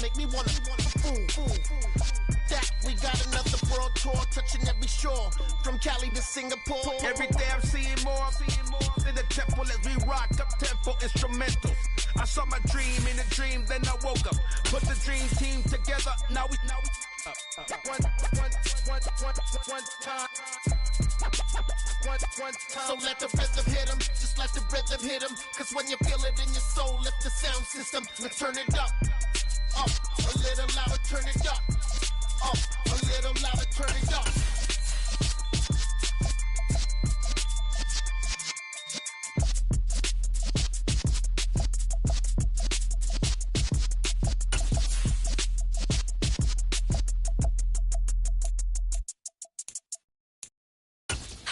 make me wanna fool. That we got another world tour touching every shore from Cali to Singapore. Every day I'm seeing more in the temple as we rock up tempo instrumentals. I saw my dream in a dream, then I woke up. Put the dream team together. Now we one time. So let the rhythm hit 'em, just let the rhythm hit 'em. Cause when you feel it in your soul, lift the sound system and turn it up. Up, a little louder, turn it up. Up, a little louder, turn it up.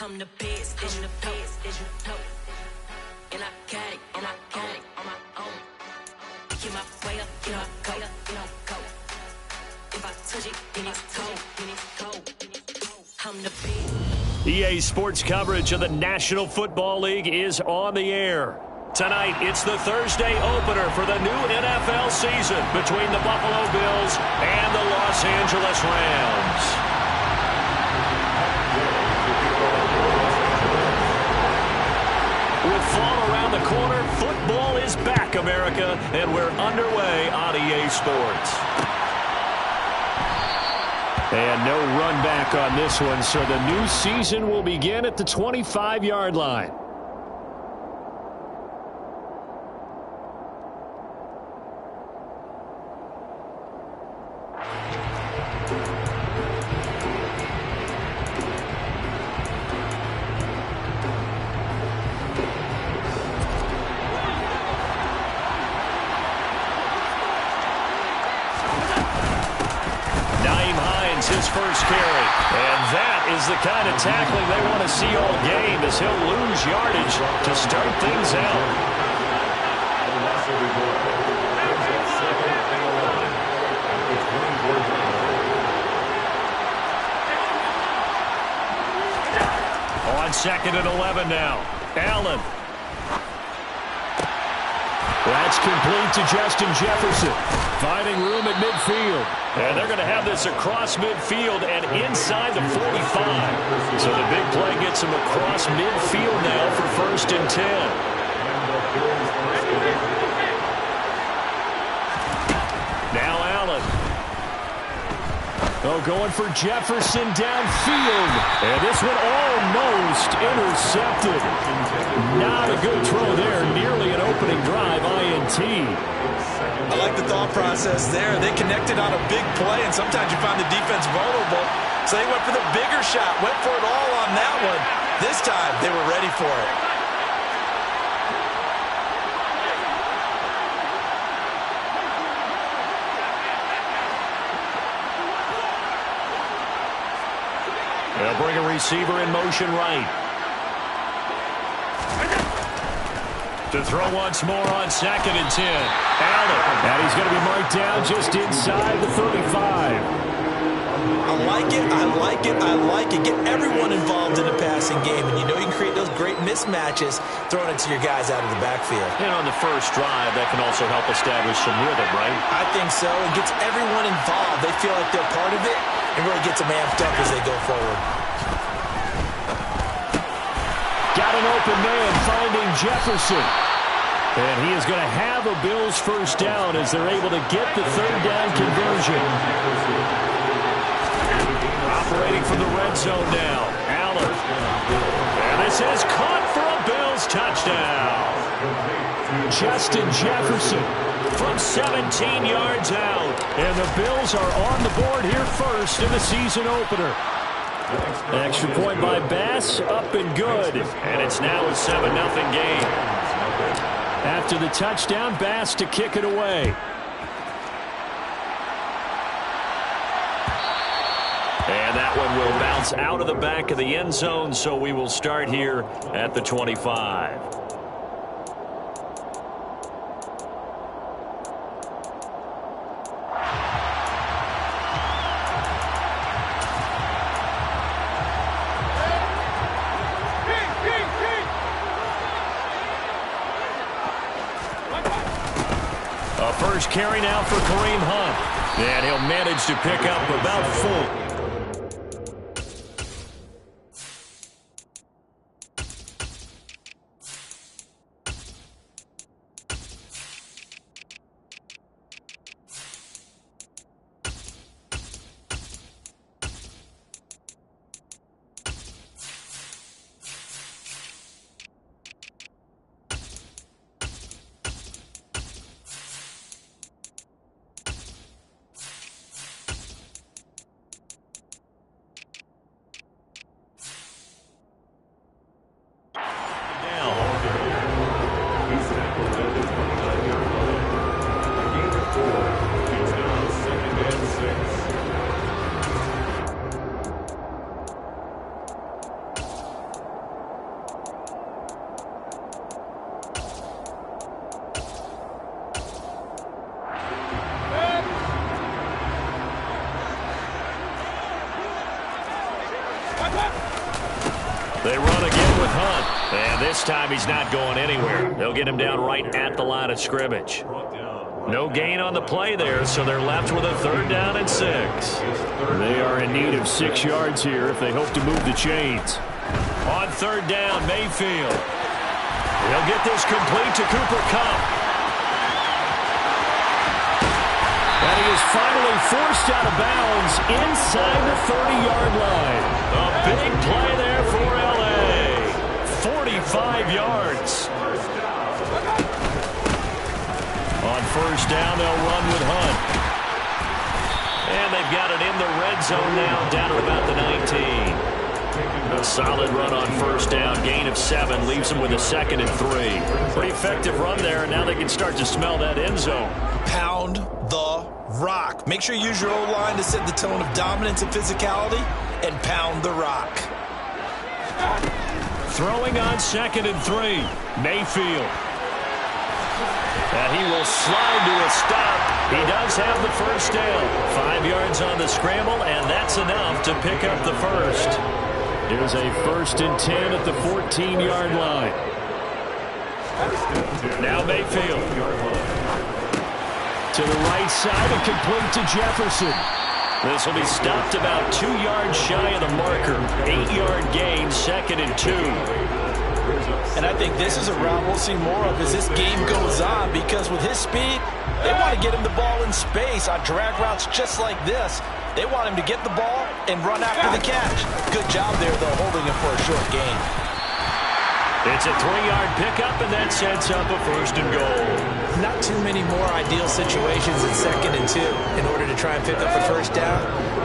I'm the best, I'm the best, as you know. And I got it, and I got it on my own. Get my way up, get my go, go. If I touch it, then it's cold, then it's cold. I'm the best. EA Sports coverage of the National Football League is on the air. Tonight, it's the Thursday opener for the new NFL season between the Buffalo Bills and the Los Angeles Rams. With fall around the corner, football is back, America, and we're underway on EA Sports. And no run back on this one, so the new season will begin at the 25-yard line. His first carry. And that is the kind of tackling they want to see all game as he'll lose yardage to start things out. On 2nd and 11 now. Allen. That's complete to Justin Jefferson. Finding room at midfield. And they're going to have this across midfield and inside the 45. So the big play gets them across midfield now for 1st and 10. Now Allen. Oh, going for Jefferson downfield. And this one almost intercepted. Not a good throw there. Nearly an opening drive, INT. I like the thought process there. They connected on a big play, and sometimes you find the defense vulnerable. So they went for the bigger shot, went for it all on that one. This time, they were ready for it. They'll bring a receiver in motion right. To throw once more on 2nd and 10. Allen. And he's going to be marked down just inside the 35. I like it, I like it, I like it. Get everyone involved in the passing game. And you know you can create those great mismatches throwing it to your guys out of the backfield. And on the first drive, that can also help establish some rhythm, right? I think so. It gets everyone involved. They feel like they're part of it and really gets them amped up as they go forward. Got an open man finding Jefferson. And he is going to have a Bills first down as they're able to get the 3rd down conversion. Operating from the red zone now. Allen. And this is caught for a Bills touchdown. Justin Jefferson from 17 yards out. And the Bills are on the board here first in the season opener. An extra point by Bass, up and good. And it's now a 7-0 game. After the touchdown, Bass to kick it away. And that one will bounce out of the back of the end zone, so we will start here at the 25. carry now for Kareem Hunt. And he'll manage to pick up about 4. They run again with Hunt. And this time he's not going anywhere. They'll get him down right at the line of scrimmage. No gain on the play there, so they're left with a 3rd down and 6. They are in need of 6 yards here if they hope to move the chains. On 3rd down, Mayfield. He'll get this complete to Cooper Kupp. And he is finally forced out of bounds inside the 30-yard line. A big play there for L.A. 45 yards. On 1st down, they'll run with Hunt. And they've got it in the red zone now, down at about the 19. A solid run on 1st down, gain of 7, leaves them with a 2nd and 3. Pretty effective run there, and now they can start to smell that end zone. Pound the rock. Make sure you use your O-line to set the tone of dominance and physicality, and pound the rock. Throwing on 2nd and 3, Mayfield. And he will slide to a stop. He does have the 1st down. 5 yards on the scramble, and that's enough to pick up the 1st. Here's a 1st and 10 at the 14-yard line. Now Mayfield. To the right side and complete to Jefferson. This will be stopped about 2 yards shy of the marker. 8-yard gain, 2nd and 2. And I think this is a route we'll see more of as this game goes on, because with his speed, they want to get him the ball in space on drag routes just like this. They want him to get the ball and run after the catch. Good job there, though, holding him for a short gain. It's a 3-yard pickup, and that sets up a 1st and goal. Not too many more ideal situations in 2nd and 2 in order to try and pick up a 1st down.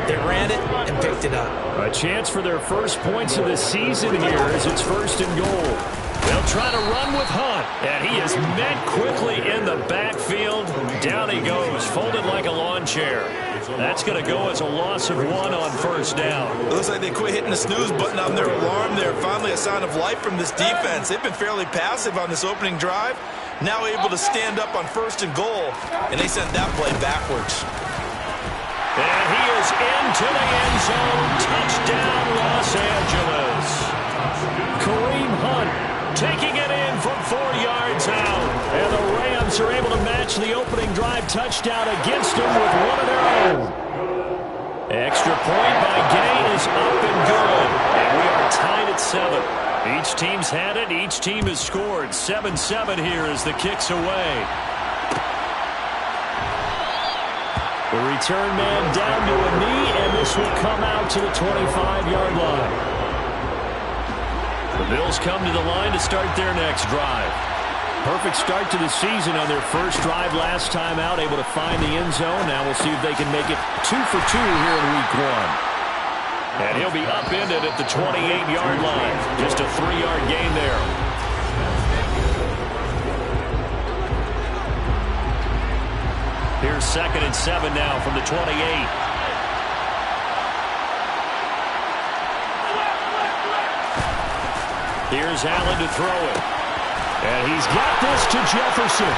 They ran it and picked it up. A chance for their first points of the season here as it's 1st and goal. They'll try to run with Hunt, and he is met quickly in the backfield. Down he goes, folded like a lawn chair. That's going to go as a loss of 1 on 1st down. It looks like they quit hitting the snooze button on their alarm there. Finally a sign of life from this defense. They've been fairly passive on this opening drive. Now able to stand up on 1st and goal, and they sent that play backwards. And he is into the end zone. Touchdown, Los Angeles. Kareem Hunt taking it in from 4 yards out. And the Rams are able to match the opening drive touchdown against them with one of their own. Extra point by Gay is up and good. And we are tied at 7. Each team's had it. Each team has scored. 7-7 here as the kick's away. The return man down to a knee, and this will come out to the 25-yard line. The Bills come to the line to start their next drive. Perfect start to the season on their first drive last time out, able to find the end zone. Now we'll see if they can make it 2 for 2 here in week 1. And he'll be upended at the 28-yard line. Just a 3-yard gain there. Here's 2nd and 7 now from the 28. Here's Allen to throw it. And he's got this to Jefferson.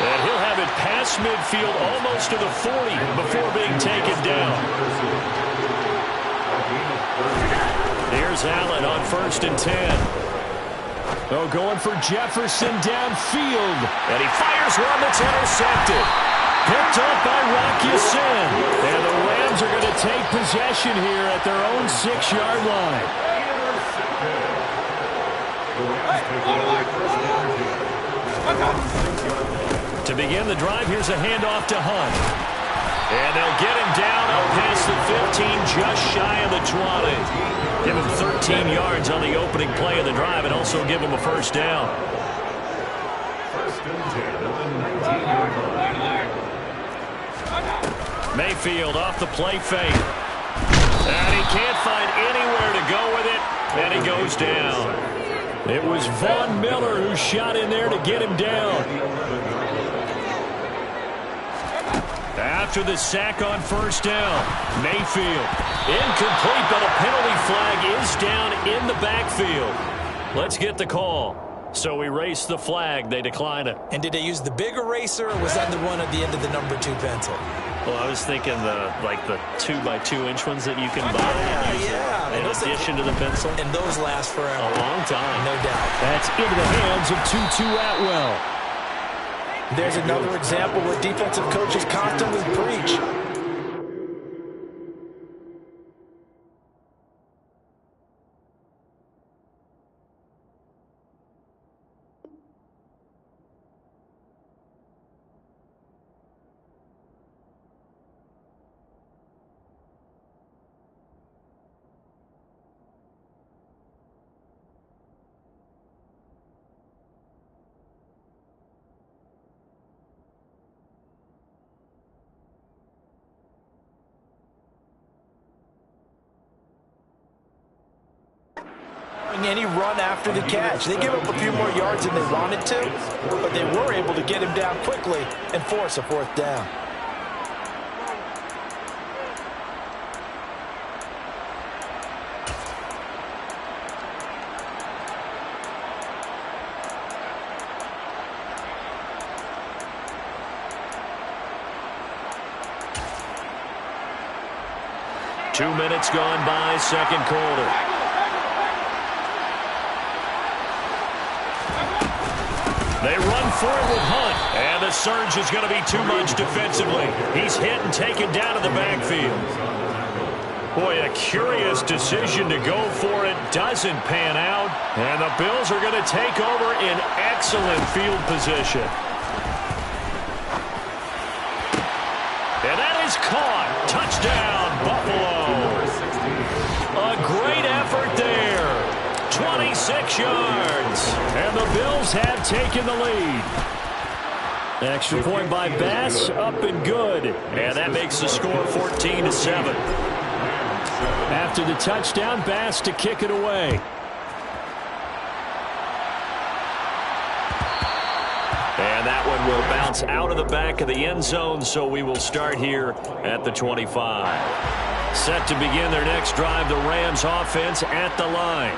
And he'll have it past midfield almost to the 40 before being taken down. Here's Allen on 1st and 10. Going for Jefferson downfield. And he fires one that's intercepted. Picked up by Rock Ya-Sin. And the Rams are going to take possession here at their own 6-yard line. To begin the drive, here's a handoff to Hunt. And they'll get him down up past the 15, just shy of the 20. Give him 13 yards on the opening play of the drive and also give him a first down. Mayfield off the play fake. And he can't find anywhere to go with it, and he goes down. It was Von Miller who shot in there to get him down. After the sack on first down, Mayfield. Incomplete, but a penalty flag is down in the backfield. Let's get the call. So erase the flag. They decline it. And did they use the big eraser, or was that the one at the end of the number 2 pencil? Well, I was thinking the 2x2-inch ones that you can buy. Yeah. In addition to the pencil. And those last forever. A long time. No doubt. That's into the hands of Tutu Atwell. There's another example where defensive coaches constantly preach. Any run after the catch. They gave up a few more yards than they wanted to, but they were able to get him down quickly and force a fourth down. Two minutes gone by, second quarter. They run forward with Hunt, and the surge is going to be too much defensively. He's hit and taken down to the backfield. Boy, a curious decision to go for it. Doesn't pan out, and the Bills are going to take over in excellent field position. And that is caught. Touchdown, Buffalo. A great effort there. 26 yards. And the Bills have taken the lead. Extra point by Bass, up and good. And that makes the score 14-7. After the touchdown, Bass to kick it away. And that one will bounce out of the back of the end zone, so we will start here at the 25. Set to begin their next drive, the Rams offense at the line.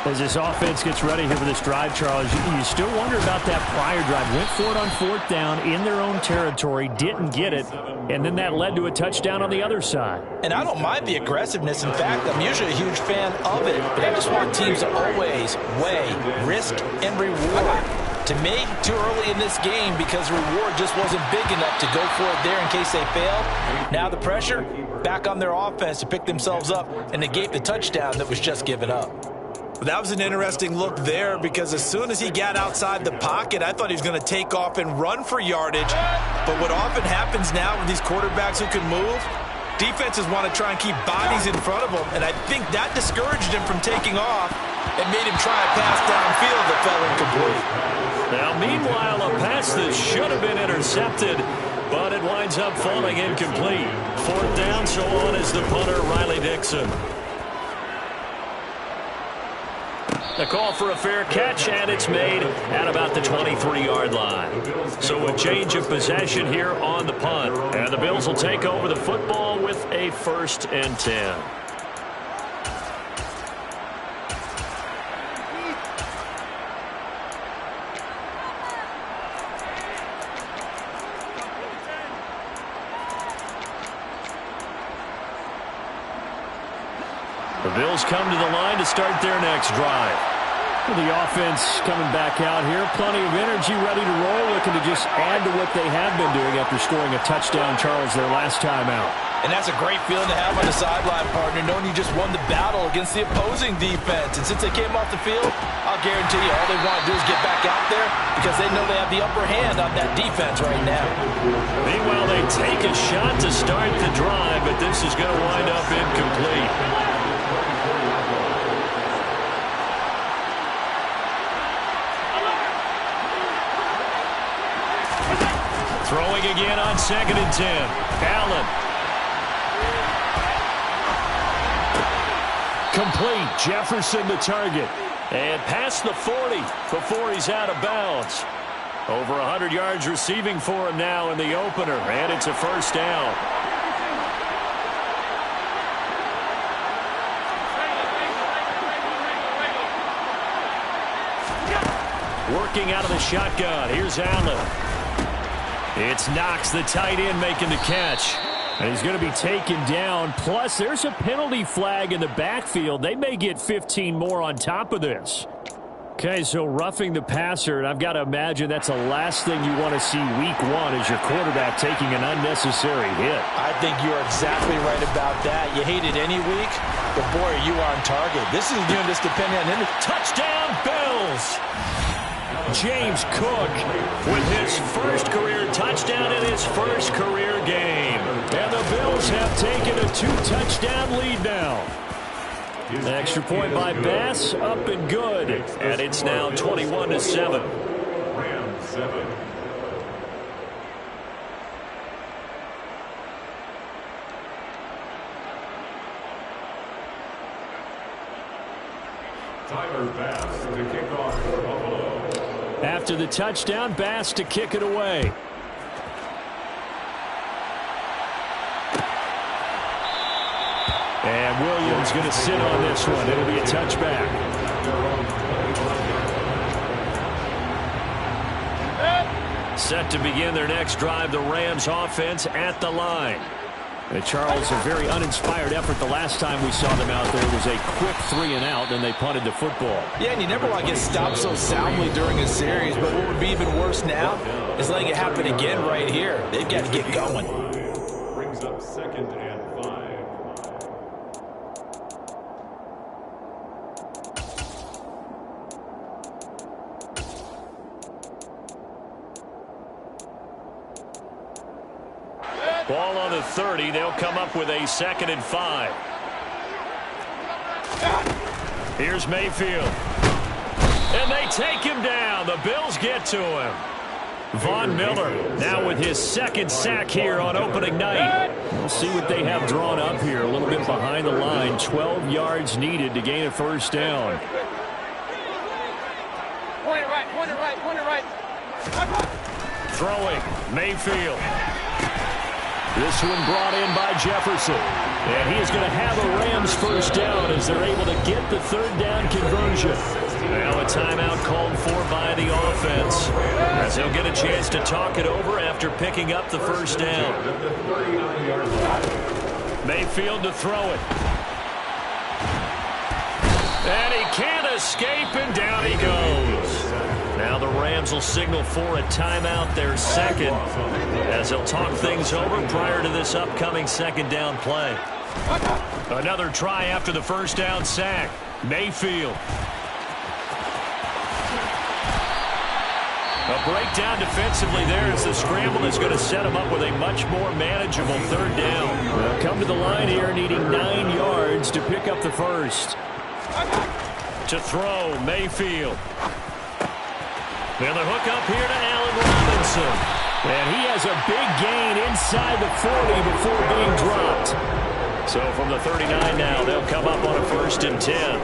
As this offense gets ready here for this drive, Charles, you still wonder about that prior drive. Went for it on fourth down in their own territory, didn't get it, and then that led to a touchdown on the other side. And I don't mind the aggressiveness. In fact, I'm usually a huge fan of it, but I just want teams to always weigh risk and reward. To me, too early in this game because the reward just wasn't big enough to go for it there in case they failed. Now the pressure back on their offense to pick themselves up and negate the touchdown that was just given up. That was an interesting look there because as soon as he got outside the pocket, I thought he was going to take off and run for yardage. But what often happens now with these quarterbacks who can move, defenses want to try and keep bodies in front of them, and I think that discouraged him from taking off and made him try a pass downfield that fell incomplete. Now, meanwhile, a pass that should have been intercepted, but it winds up falling incomplete. Fourth down, so on is the punter, Riley Dixon. The call for a fair catch, and it's made at about the 23-yard line. So a change of possession here on the punt. And the Bills will take over the football with a 1st and 10. The Bills come to the line to start their next drive. The offense coming back out here. Plenty of energy, ready to roll, looking to just add to what they have been doing after scoring a touchdown, Charles, their last time out. And that's a great feeling to have on the sideline, partner, knowing you just won the battle against the opposing defense. And since they came off the field, I'll guarantee you all they want to do is get back out there because they know they have the upper hand on that defense right now. Meanwhile, they take a shot to start the drive, but this is going to wind up incomplete. Throwing again on 2nd and 10. Allen. Complete. Jefferson the target. And past the 40 before he's out of bounds. Over 100 yards receiving for him now in the opener. And it's a first down. Working out of the shotgun. Here's Allen. It's Knox, the tight end, making the catch. And he's going to be taken down. Plus, there's a penalty flag in the backfield. They may get 15 more on top of this. Okay, so roughing the passer, and I've got to imagine that's the last thing you want to see week one is your quarterback taking an unnecessary hit. I think you're exactly right about that. You hate it any week, but boy, are you on target. This is doing this depending on him. Touchdown, Bills! James Cook with his first career touchdown in his first career game. And the Bills have taken a 2-touchdown lead now. The extra point by Bass, up and good. And it's now 21-7. Rams 7. Tyler Bass to kick off for Buffalo. After the touchdown, Bass to kick it away. And Williams going to sit on this one. It'll be a touchback. Set to begin their next drive, the Rams offense at the line. And Charles, a very uninspired effort the last time we saw them out there. It was a quick 3-and-out, and they punted the football. Yeah, and you never want to get stopped so soundly during a series, but what would be even worse now is letting it happen again right here. They've got to get going. Brings up 2nd and 5. Ball on the 30. They'll come up with a 2nd and 5. Here's Mayfield. And they take him down. The Bills get to him. Von Miller now with his 2nd sack here on opening night. We'll see what they have drawn up here. A little bit behind the line. 12 yards needed to gain a first down. Point it right. Throwing. Mayfield. This one brought in by Jefferson. And he is going to have a Rams first down as they're able to get the 3rd down conversion. Now a timeout called for by the offense as they'll get a chance to talk it over after picking up the first down. Mayfield to throw it. And he can't escape, and down he goes. Now the Rams will signal for a timeout, their 2nd, as they'll talk things over prior to this upcoming 2nd down play. Another try after the first down sack. Mayfield. A breakdown defensively there as the scramble is going to set him up with a much more manageable 3rd down. They'll come to the line here needing 9 yards to pick up the first. To throw, Mayfield. And the hook up here to Allen Robinson. And he has a big gain inside the 40 before being dropped. So from the 39 now, they'll come up on a 1st and 10.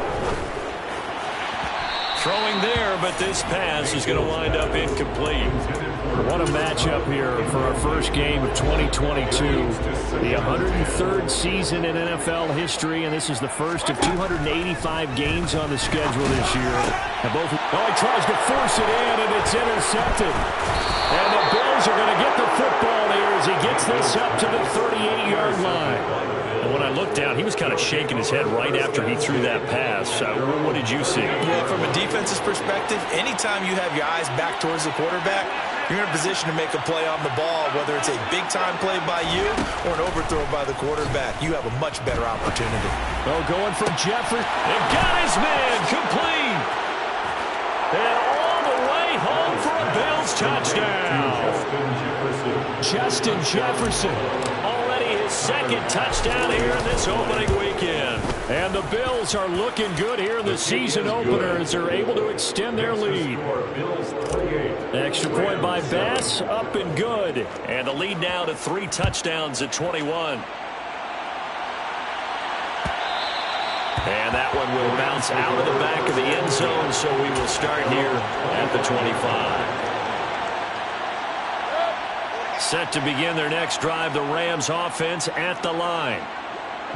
Throwing there, but this pass is going to wind up incomplete. What a matchup here for our first game of 2022. The 103rd season in NFL history, and this is the first of 285 games on the schedule this year. And both, he tries to force it in, and it's intercepted. And the Bills are going to get the football here as he gets this up to the 38-yard line. And when I looked down, he was kind of shaking his head right after he threw that pass. What did you see? Well, from a defense's perspective, anytime you have your eyes back towards the quarterback, you're in a position to make a play on the ball, whether it's a big-time play by you or an overthrow by the quarterback. You have a much better opportunity. Oh, going from Jefferson. And got his man complete. And all the way home for a Bills touchdown. Justin Jefferson. Already his second touchdown here in this opening weekend. And the Bills are looking good here in the season opener as they're able to extend their lead. Extra point by Bass, up and good. And the lead now to 3 touchdowns at 21. And that one will bounce out of the back of the end zone, so we will start here at the 25. Set to begin their next drive, the Rams offense at the line.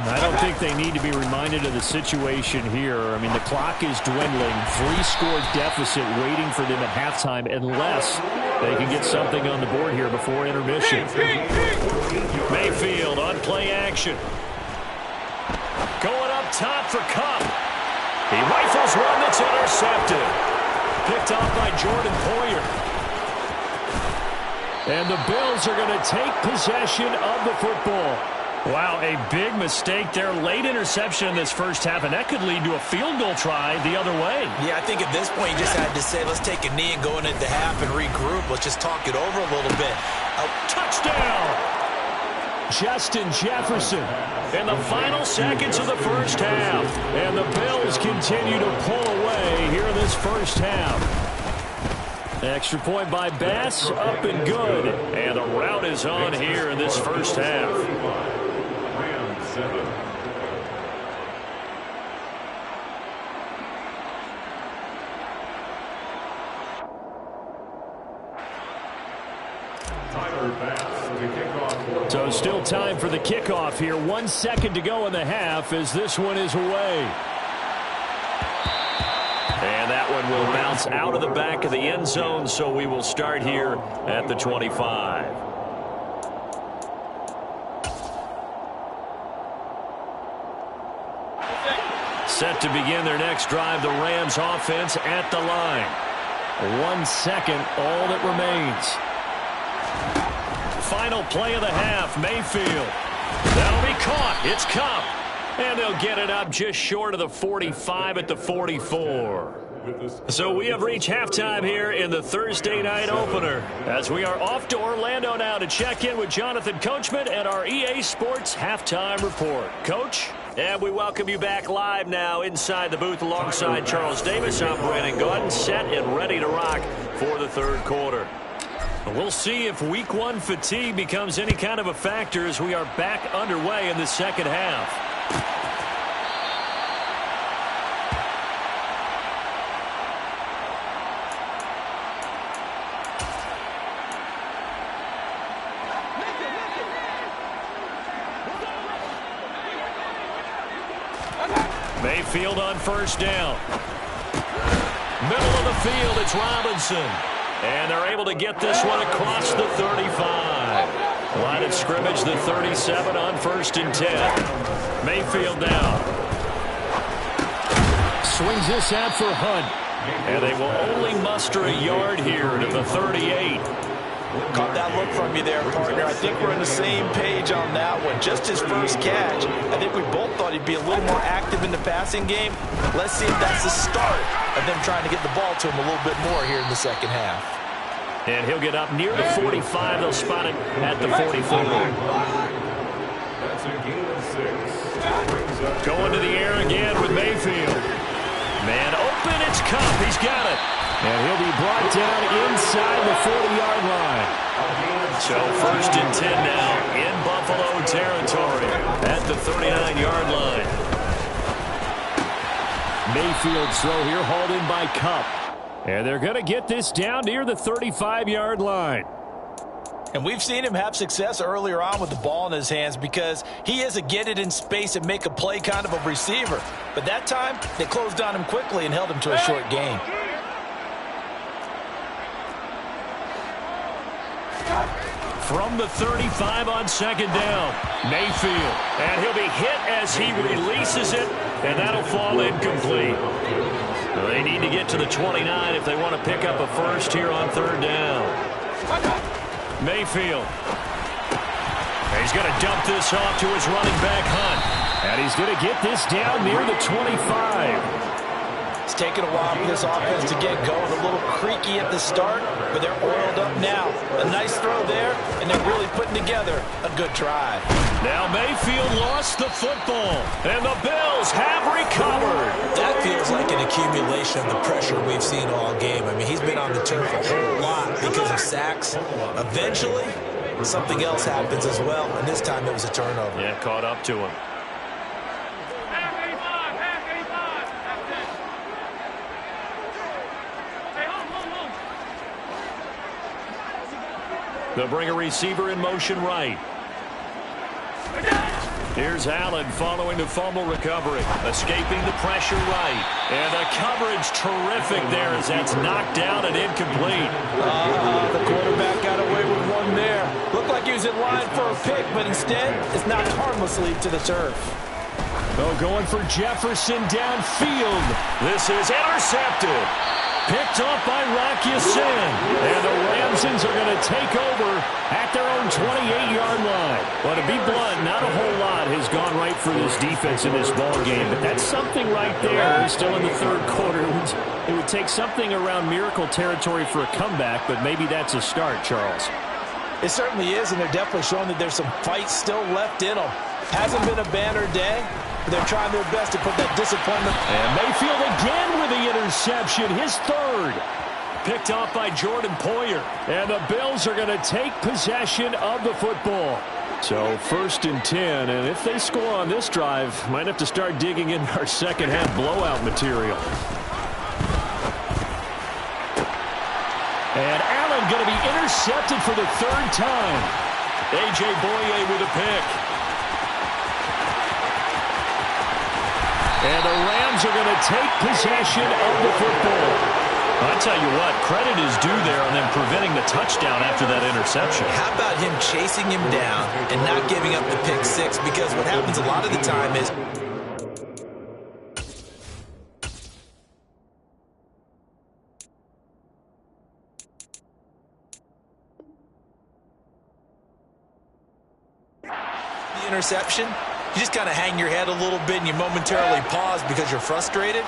I don't think they need to be reminded of the situation here. I mean, the clock is dwindling. 3-score deficit waiting for them at halftime unless they can get something on the board here before intermission. Mayfield on play action. Going up top for Kupp. He rifles one that's intercepted. Picked off by Jordan Poyer. And the Bills are going to take possession of the football. Wow, a big mistake there. Late interception in this first half, and that could lead to a field goal try the other way. Yeah, I think at this point you just had to say, let's take a knee and go into half and regroup. Let's just talk it over a little bit. Touchdown! Justin Jefferson in the final seconds of the first half. And the Bills continue to pull away here in this first half. Extra point by Bass, up and good. And the route is on here in this first half. So still time for the kickoff here. 1 second to go in the half as this one is away. And that one will bounce out of the back of the end zone, so we will start here at the 25. Set to begin their next drive, the Rams offense at the line. 1 second, all that remains. Final play of the half, Mayfield. That'll be caught. It's Kupp. And they'll get it up just short of the 45 at the 44. So we have reached halftime here in the Thursday night opener as we are off to Orlando now to check in with Jonathan Coachman and our EA Sports halftime report. Coach? And we welcome you back live now inside the booth alongside Charles Davis. I'm Brandon Gaudin, set and ready to rock for the third quarter. We'll see if week 1 fatigue becomes any kind of a factor as we are back underway in the second half. Mayfield on first down. Middle of the field, it's Robinson. And they're able to get this one across the 35. Line of scrimmage, the 37 on 1st and 10. Mayfield now. Swings this out for Hunt. And they will only muster a yard here to the 38. Caught that look from you there, partner. I think we're on the same page on that one. Just his first catch. I think we both thought he'd be a little more active in the passing game. Let's see if that's the start of them trying to get the ball to him a little bit more here in the second half. And he'll get up near the 45. They'll spot it at the 44. That's a gain of 6. Going to the air again with Mayfield. Man open, it's Kupp. He's got it. And he'll be brought down inside the 40-yard line. So 1st and 10 now in Buffalo territory at the 39-yard line. Mayfield's throw here hauled in by Kupp. And they're going to get this down near the 35-yard line. And we've seen him have success earlier on with the ball in his hands because he is a get it in space and make a play kind of a receiver. But that time, they closed on him quickly and held him to a short gain. from the 35 on second down. Mayfield, and he'll be hit as he releases it, and that'll fall incomplete. They need to get to the 29 if they want to pick up a first here on third down. Mayfield. He's going to dump this off to his running back, Hunt. And he's going to get this down near the 25. It's taken a while for this offense to get going. A little creaky at the start, but they're oiled up now. A nice throw there, and they're really putting together a good drive. Now Mayfield lost the football, and the Bills have recovered. That feels like an accumulation of the pressure we've seen all game. I mean, he's been on the turf a whole lot because of sacks. Eventually, something else happens as well, and this time it was a turnover. Yeah, caught up to him. They'll bring a receiver in motion right. Here's Allen following the fumble recovery. Escaping the pressure right. And the coverage terrific there as that's knocked down and incomplete. The quarterback got away with one there. Looked like he was in line for a pick, but instead it's knocked harmlessly to the turf. Oh, going for Jefferson downfield. This is intercepted. Picked off by Rock Ya-Sin. And the Ramsons are going to take over at their own 28-yard line. Well, to be blunt, not a whole lot has gone right for this defense in this ball game. But that's something right there. Still in the third quarter. It would take something around miracle territory for a comeback, but maybe that's a start, Charles. It certainly is, and they're definitely showing that there's some fight still left in them. Hasn't been a banner day. They're trying their best to put that disappointment. And Mayfield again with the interception, his third. Picked off by Jordan Poyer. And the Bills are going to take possession of the football. So 1st and 10, and if they score on this drive, might have to start digging in our second half blowout material. And Allen going to be intercepted for the third time. A.J. Boye with a pick. And the Rams are going to take possession of the football. I tell you what, credit is due there on them preventing the touchdown after that interception. How about him chasing him down and not giving up the pick six? Because what happens a lot of the time is the interception. You just kind of hang your head a little bit and you momentarily pause because you're frustrated.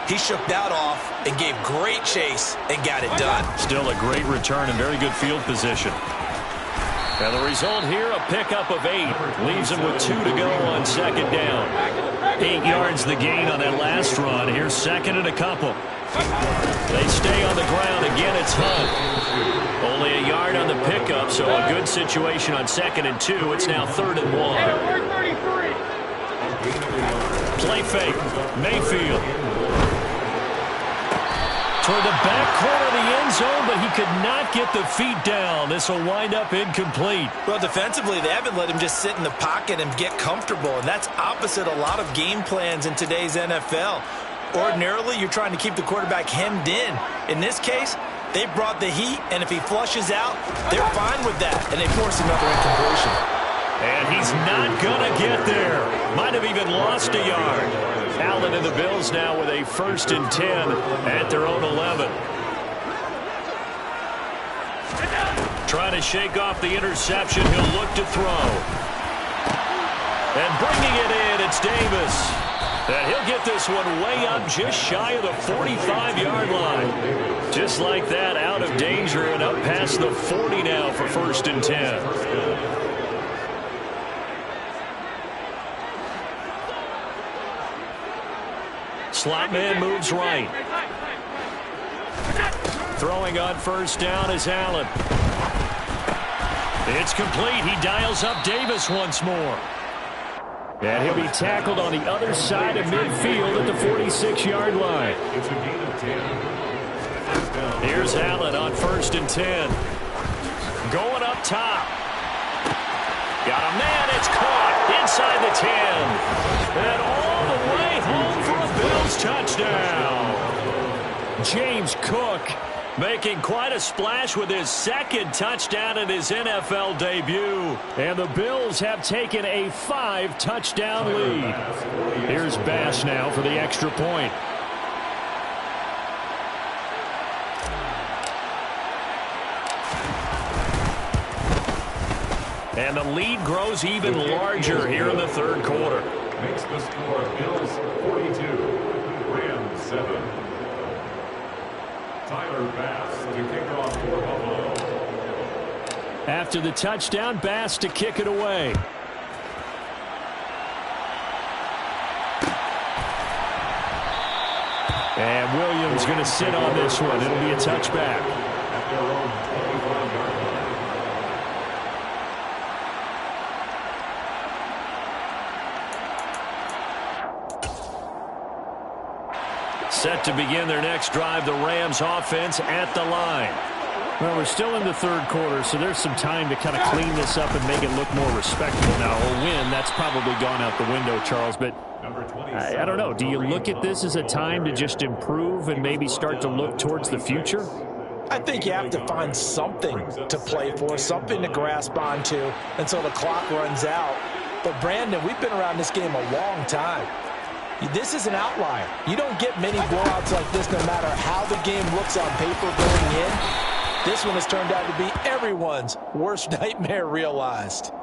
He shook that off and gave great chase and got it done. Still a great return and very good field position. And the result here, a pickup of 8. Leaves him with 2 to go on second down. 8 yards the gain on that last run. Here's second and a couple. They stay on the ground. Again, it's Hunt. Only a yard on the pickup, so a good situation on 2nd and 2. It's now 3rd and 1. Play fake. Mayfield. Toward the back corner of the end zone, but he could not get the feet down. This will wind up incomplete. Well, defensively, they haven't let him just sit in the pocket and get comfortable, and that's opposite a lot of game plans in today's NFL. Ordinarily, you're trying to keep the quarterback hemmed in. In this case, they brought the heat, and if he flushes out, they're fine with that, and they force another incompletion. And he's not going to get there. Might have even lost a yard. Allen and the Bills now with a 1st and 10 at their own 11. Trying to shake off the interception. He'll look to throw. And bringing it in, it's Davis. And he'll get this one way up just shy of the 45-yard line. Just like that, out of danger and up past the 40 now for 1st and 10. Slot man moves right. Throwing on 1st down is Allen. It's complete. He dials up Davis once more. And he'll be tackled on the other side of midfield at the 46-yard line. Here's Allen on 1st and 10. Going up top. Got a man. It's caught inside the 10. And all the way home for a Bills touchdown. James Cook Making quite a splash with his second touchdown in his NFL debut. And the Bills have taken a 5-touchdown lead. Here's Bass now for the extra point. And the lead grows even larger here in the third quarter. Makes the score Bills 42, Rams 7. Tyler Bass to kick off for Buffalo. After the touchdown, Bass to kick it away. And Williams going to sit on this one. It'll be a touchback. At their own 25-yard line. Set to begin their next drive, the Rams offense at the line. Well, we're still in the third quarter, so there's some time to kind of clean this up and make it look more respectable. Now, a win, that's probably gone out the window, Charles, but I don't know. Do you look at this as a time to just improve and maybe start to look towards the future? I think you have to find something to play for, something to grasp onto until the clock runs out. But, Brandon, we've been around this game a long time. This is an outlier. You don't get many blowouts like this no matter how the game looks on paper going in. This one has turned out to be everyone's worst nightmare realized.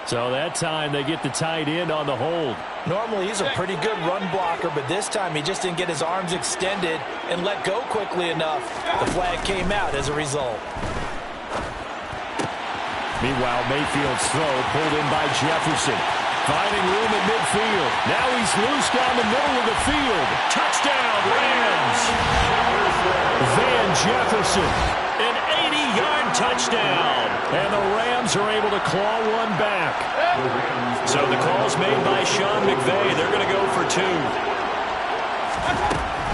So that time they get the tight end on the hold. Normally he's a pretty good run blocker, but this time he just didn't get his arms extended and let go quickly enough. The flag came out as a result. Meanwhile, Mayfield's throw pulled in by Jefferson. Finding room at midfield. Now he's loose down the middle of the field. Touchdown, Rams! Van Jefferson, an 80-yard touchdown. And the Rams are able to claw one back. So the call's made by Sean McVay. They're going to go for two.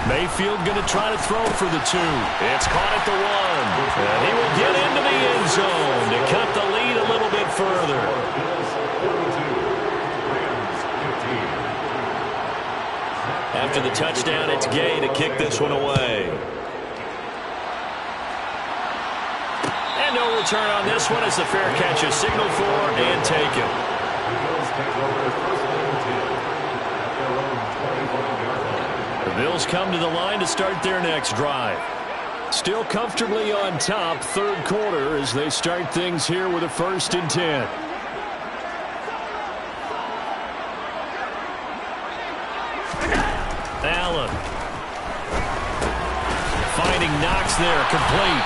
Mayfield going to try to throw for the two. It's caught at the one. And he will get into the end zone to cut the lead a little bit further. After the touchdown, it's Gay to kick this one away. And no return on this one as the fair catch is signaled for and taken. The Bills come to the line to start their next drive. Still comfortably on top, third quarter, as they start things here with a 1st and 10. Allen. Finding Knox there, complete.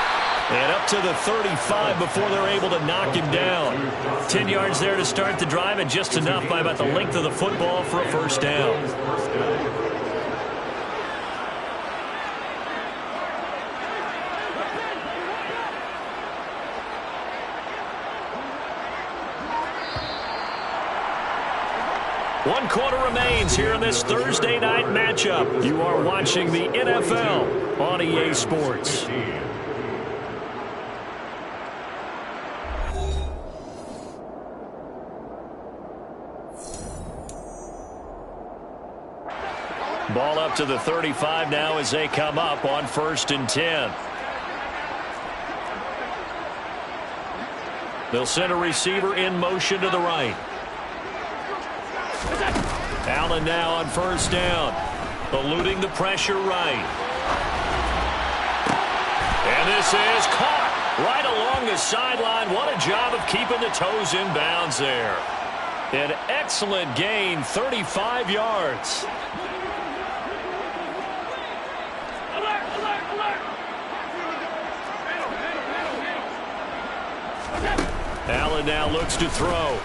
And up to the 35 before they're able to knock him down. 10 yards there to start the drive, and just enough by about the length of the football for a 1st down. One quarter remains here in this Thursday night matchup. You are watching the NFL on EA Sports. Ball up to the 35 now as they come up on 1st and 10. They'll send a receiver in motion to the right. Allen now on 1st down, eluding the pressure right. And this is caught right along the sideline. What a job of keeping the toes in bounds there. An excellent gain, 35 yards. Allen now looks to throw.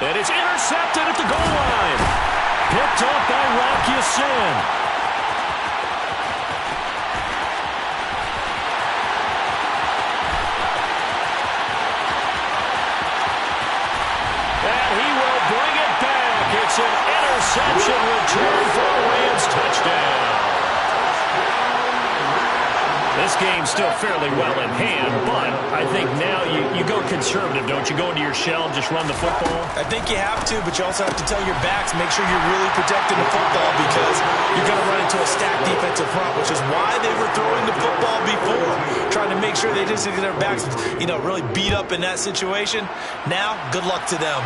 And it's intercepted at the goal line. Picked up by Rock Ya-Sin. And he will bring it back. It's an interception return for a Rams touchdown. This game's still fairly well in hand, but I think now you go conservative, don't you? Go into your shell, just run the football? I think you have to, but you also have to tell your backs, make sure you're really protecting the football because you're going to run into a stacked defensive front, which is why they were throwing the football before, trying to make sure they just get their backs, really beat up in that situation. Now, good luck to them.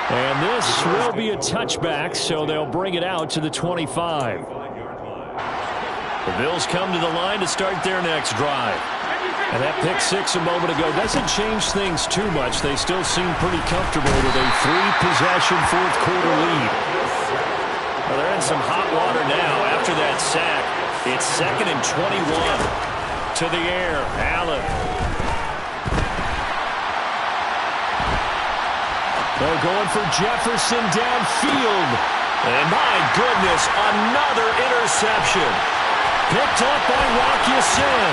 And this will be a touchback, so they'll bring it out to the 25. The Bills come to the line to start their next drive. And that pick six a moment ago doesn't change things too much. They still seem pretty comfortable with a three-possession fourth-quarter lead. Well, they're in some hot water now after that sack. It's 2nd and 21. To the air, Allen. They're going for Jefferson downfield. And my goodness, another interception. Picked up by Rock Ya-Sin.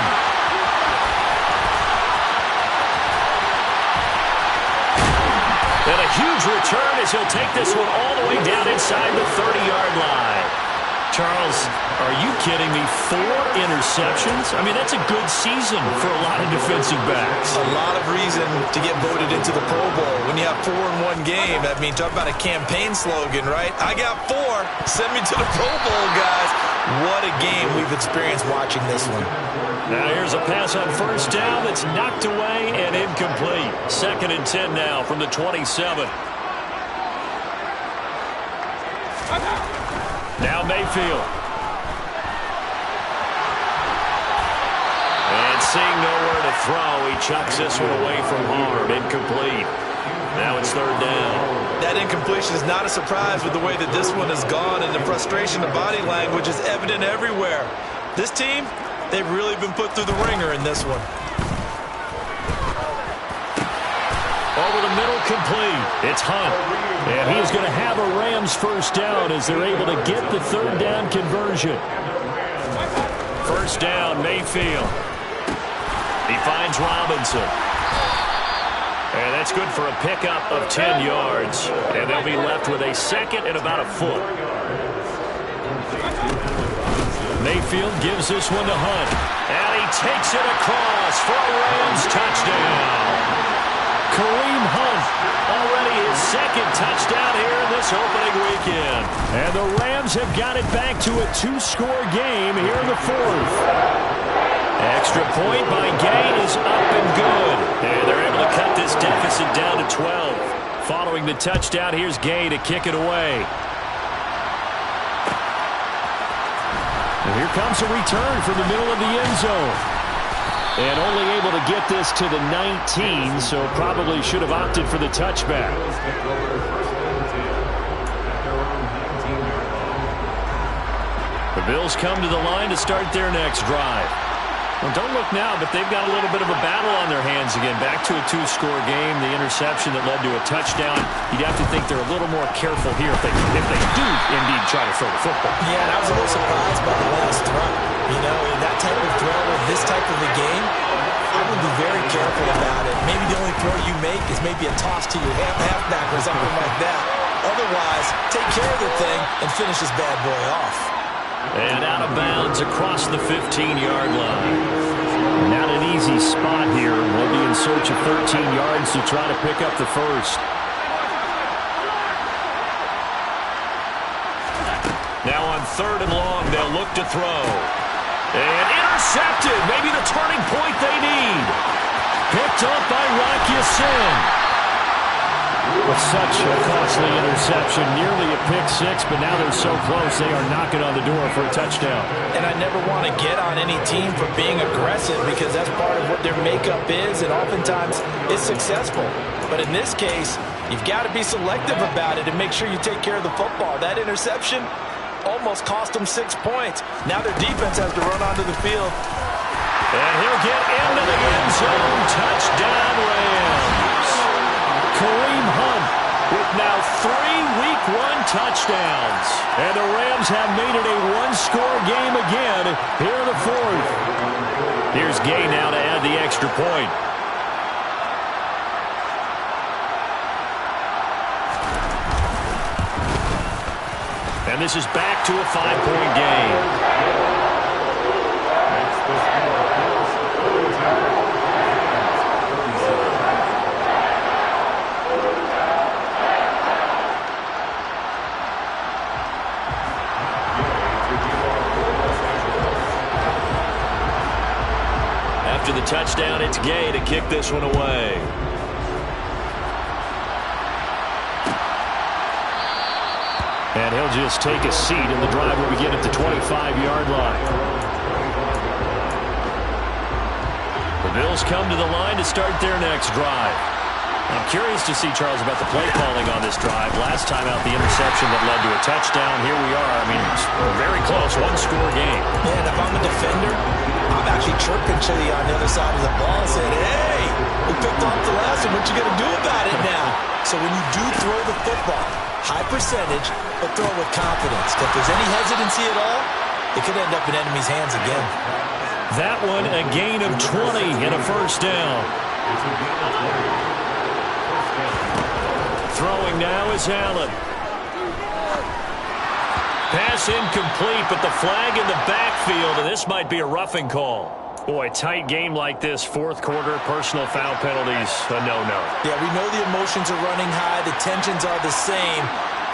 And a huge return as he'll take this one all the way down inside the 30-yard line. Charles, are you kidding me? 4 interceptions? I mean, that's a good season for a lot of defensive backs. A lot of reason to get voted into the Pro Bowl. When you have 4 in one game, I mean, talk about a campaign slogan, right? I got 4. Send me to the Pro Bowl, guys. What a game we've experienced watching this one. Now here's a pass on first down that's knocked away and incomplete. 2nd and 10 now from the 27. Now Mayfield. And seeing nowhere to throw, he chucks this one away from harm. Incomplete. Now it's 3rd down. That incompletion is not a surprise with the way that this one has gone, and the frustration of body language is evident everywhere. This team, they've really been put through the ringer in this one. Over the middle, complete. It's Hunt. And he's going to have a Rams first down as they're able to get the 3rd down conversion. First down, Mayfield. He finds Robinson. And that's good for a pickup of 10 yards. And they'll be left with a 2nd and about a foot. Mayfield gives this one to Hunt. And he takes it across for a Rams touchdown. Kareem Hunt, already his 2nd touchdown here in this opening weekend. And the Rams have got it back to a 2-score game here in the 4th. Extra point by Gay is up and good. And they're able to cut this deficit down to 12. Following the touchdown, here's Gay to kick it away. And here comes a return from the middle of the end zone. And only able to get this to the 19, so probably should have opted for the touchback. The Bills come to the line to start their next drive. Well, don't look now, but they've got a little bit of a battle on their hands again. Back to a 2-score game. The interception that led to a touchdown. You'd have to think they're a little more careful here if they do indeed try to throw the football. Yeah, and I was a little surprised by the last throw. In that type of throw or this type of a game, I would be very careful about it. Maybe the only throw you make is maybe a toss to your halfback or something like that. Otherwise, take care of the thing and finish this bad boy off. And out of bounds across the 15-yard line. Not an easy spot here. We'll be in search of 13 yards to try to pick up the first. Now on 3rd and long, they'll look to throw. And intercepted. Maybe the turning point they need. Picked up by Rock Ya-Sin. With such a costly interception, nearly a pick six, but now they're so close they are knocking on the door for a touchdown. And I never want to get on any team for being aggressive because that's part of what their makeup is, and oftentimes it's successful. But in this case, you've got to be selective about it and make sure you take care of the football. That interception almost cost them 6 points. Now their defense has to run onto the field. And he'll get into the end zone. Touchdown, Rams. Kareem Hunt with now 3 Week 1 touchdowns. And the Rams have made it a 1-score game again here in the 4th. Here's Gay now to add the extra point. And And this is back to a 5-point game. After the touchdown, it's Gay to kick this one away. And he'll just take a seat, and the drive will begin at the 25-yard line. The Bills come to the line to start their next drive. I'm curious to see, Charles, about the play calling on this drive. Last time out, the interception that led to a touchdown. Here we are. I mean, it's very close, one-score game. Man, if I'm a defender, I'm actually chirping Chili on the other side of the ball saying, hey, we picked off the last one. What you going to do about it now? So when you do throw the football, high percentage, but throw it with confidence. If there's any hesitancy at all, it could end up in enemy's hands again. That one, a gain of 20 and a first down. Throwing now is Allen. Pass incomplete, but the flag in the backfield, and this might be a roughing call. Boy, tight game like this, fourth quarter, personal foul penalties, a no-no. Yeah, we know the emotions are running high, the tensions are the same.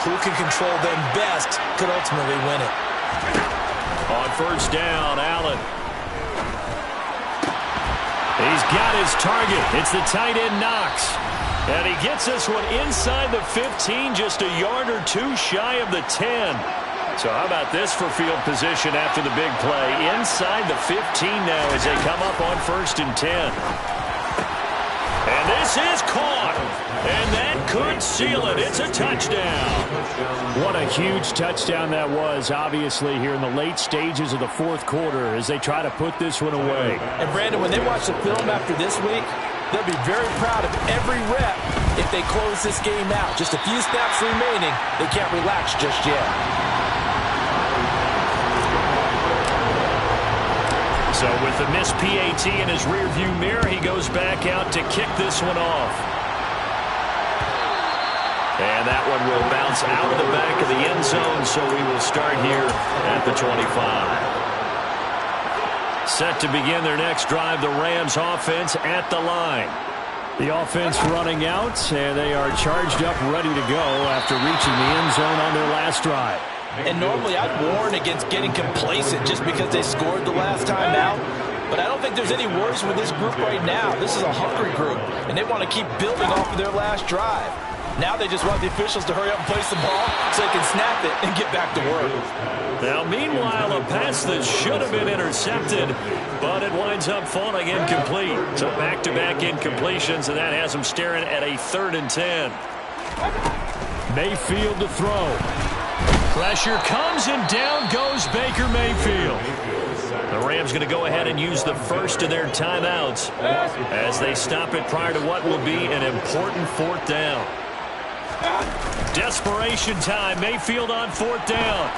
Who can control them best could ultimately win it. On first down, Allen. He's got his target. It's the tight end, Knox. And he gets this one inside the 15, just a yard or two shy of the 10. So how about this for field position after the big play? Inside the 15 now as they come up on first and 10. And this is caught. And that could seal it. It's a touchdown. What a huge touchdown that was, obviously, here in the late stages of the fourth quarter as they try to put this one away. And, Brandon, when they watch the film after this week, they'll be very proud of every rep if they close this game out. Just a few snaps remaining. They can't relax just yet. So with the missed PAT in his rearview mirror, he goes back out to kick this one off. And that one will bounce out of the back of the end zone, so we will start here at the 25. Set to begin their next drive, the Rams offense at the line. The offense running out, and they are charged up, ready to go after reaching the end zone on their last drive. And normally I'd warn against getting complacent just because they scored the last time out. But I don't think there's any worries with this group right now. This is a hungry group, and they want to keep building off of their last drive. Now they just want the officials to hurry up and place the ball so they can snap it and get back to work. Now, meanwhile, a pass that should have been intercepted, but it winds up falling incomplete. So back-to-back incompletions, and that has them staring at a 3rd and 10. Mayfield to throw. Pressure comes, and down goes Baker Mayfield. The Rams going to go ahead and use the first of their timeouts as they stop it prior to what will be an important 4th down. Desperation time. Mayfield on 4th down.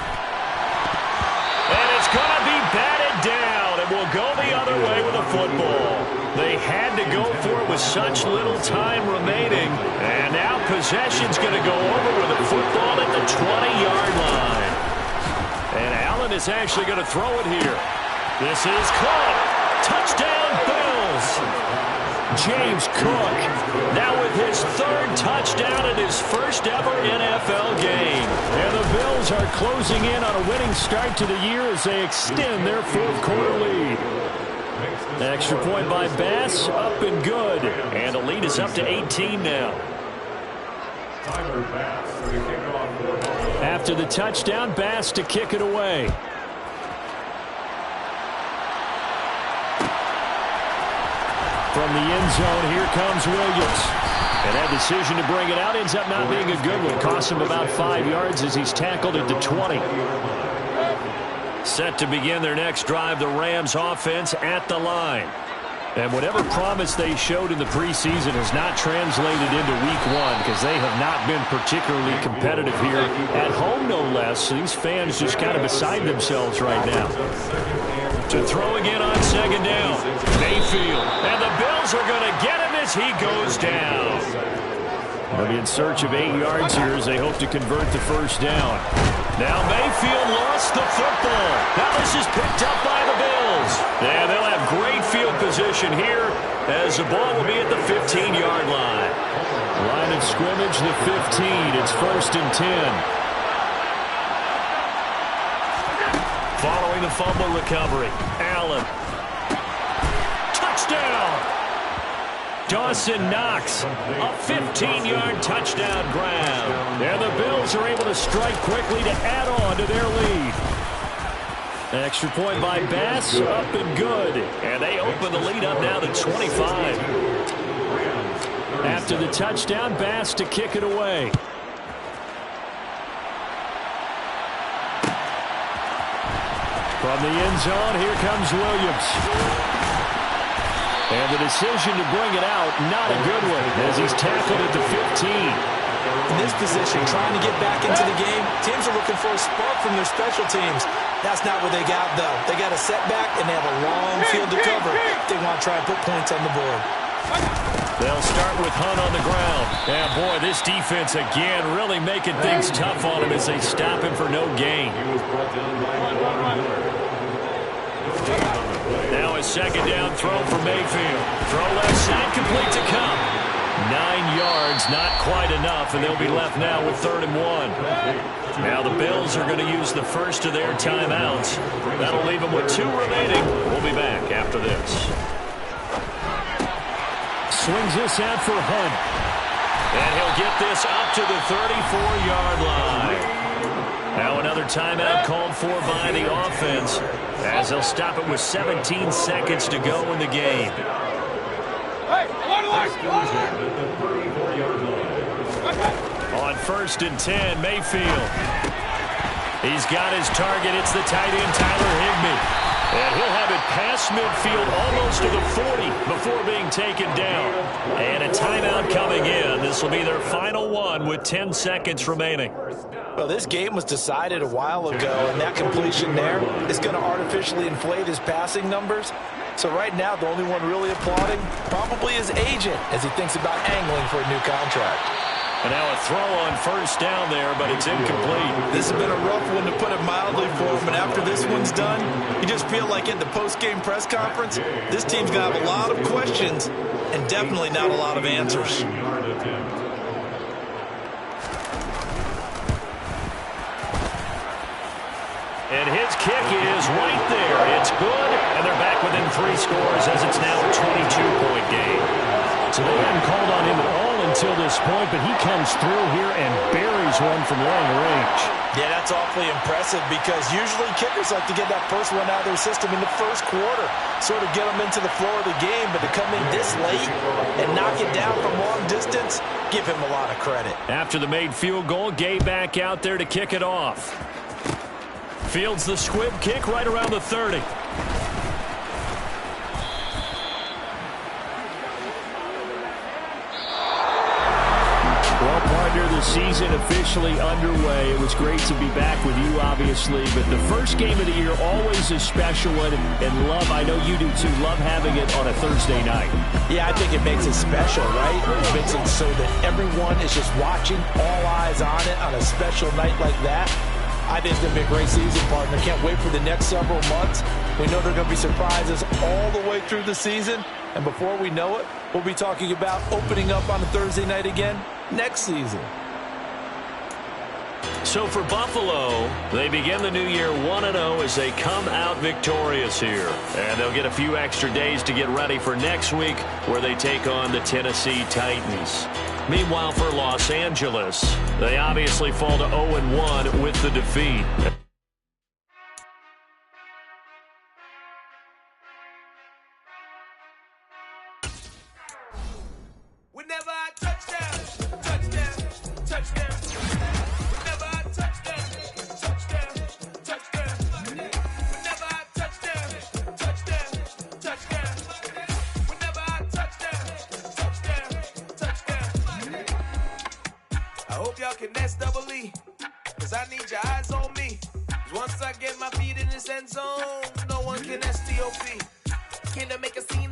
And it's going to be batted down. It will go the other way with a football. They had to go for it with such little time remaining. And now possession's going to go over with a football at the 20-yard line. And Allen is actually going to throw it here. This is caught. Touchdown, Bills. James Cook now with his 3rd touchdown in his first ever NFL game. And the Bills are closing in on a winning start to the year as they extend their 4th quarter lead. Extra point by Bass, up and good. And the lead is up to 18 now. After the touchdown, Bass to kick it away. From the end zone, here comes Williams. And that decision to bring it out ends up not being a good one. Costs him about 5 yards as he's tackled at the 20. Set to begin their next drive, the Rams offense at the line. And whatever promise they showed in the preseason has not translated into week 1 because they have not been particularly competitive here at home, no less. These fans just kind of beside themselves right now. To throw again on 2nd down. Mayfield. And the Bills are going to get him as he goes down. They'll be in search of 8 yards here as they hope to convert the first down. Now Mayfield lost the football. Now this is picked up by the Bills. And they'll have great field position here as the ball will be at the 15-yard line. Line of scrimmage, the 15. It's 1st and 10. Following the fumble recovery, Allen. Touchdown! Dawson Knox, a 15-yard touchdown grab. And the Bills are able to strike quickly to add on to their lead. Extra point by Bass, up and good. And they open the lead up now to 25. After the touchdown, Bass to kick it away. From the end zone, here comes Williams. And the decision to bring it out, not a good one, as he's tackled at the 15. In this position, trying to get back into the game, teams are looking for a spark from their special teams. That's not what they got, though. They got a setback, and they have a long field to cover if they want to try and put points on the board. They'll start with Hunt on the ground. And, boy, this defense, again, really making things tough on him as they stop him for no gain. Now a second down throw for Mayfield. Throw left side, complete to Kupp. 9 yards, not quite enough, and they'll be left now with 3rd and 1. Now the Bills are going to use the first of their timeouts. That'll leave them with 2 remaining. We'll be back after this. Swings this out for Hunt. And he'll get this up to the 34-yard line. Now another timeout called for by the offense as they'll stop it with 17 seconds to go in the game. On 1st and 10, Mayfield. He's got his target. It's the tight end, Tyler Higbee. And he'll have it past midfield almost to the 40 before being taken down. And a timeout coming in. This will be their final one with 10 seconds remaining. Well, this game was decided a while ago, and that completion there is going to artificially inflate his passing numbers. So right now, the only one really applauding probably his agent as he thinks about angling for a new contract. And now a throw on 1st down there, but it's incomplete. This has been a rough one, to put it mildly, for him. And after this one's done, you just feel like at the post-game press conference, this team's going to have a lot of questions and definitely not a lot of answers. And his kick is right there. It's good, and they're back within 3 scores as it's now a 22-point game. So they haven't called on him at all until this point, but he comes through here and buries one from long range. Yeah, that's awfully impressive because usually kickers like to get that first one out of their system in the first quarter, sort of get them into the flow of the game, but to come in this late and knock it down from long distance, give him a lot of credit. After the made field goal, Gay back out there to kick it off. Fields the squib kick right around the 30. Well, partner, the season officially underway. It was great to be back with you, obviously, but the first game of the year always a special one, and love, I know you do too, love having it on a Thursday night. Yeah, I think it makes it special, right? It makes it so that everyone is just watching, all eyes on it on a special night like that. I think it's going to be a great season, partner. Can't wait for the next several months. We know there are going to be surprises all the way through the season. And before we know it, we'll be talking about opening up on a Thursday night again next season. So for Buffalo, they begin the new year 1-0 as they come out victorious here. And they'll get a few extra days to get ready for next week where they take on the Tennessee Titans. Meanwhile, for Los Angeles, they obviously fall to 0-1 with the defeat. Whenever I touchdown, touchdown, touchdown. Whenever I touchdown, touchdown, touchdown. Whenever I touchdown, touchdown, touchdown. Whenever I touchdown, touchdown, touchdown. I hope y'all can nest double E, cause I need your eyes on me. Cause once I get my feet in this end zone, no one can STOP. Can I make a scene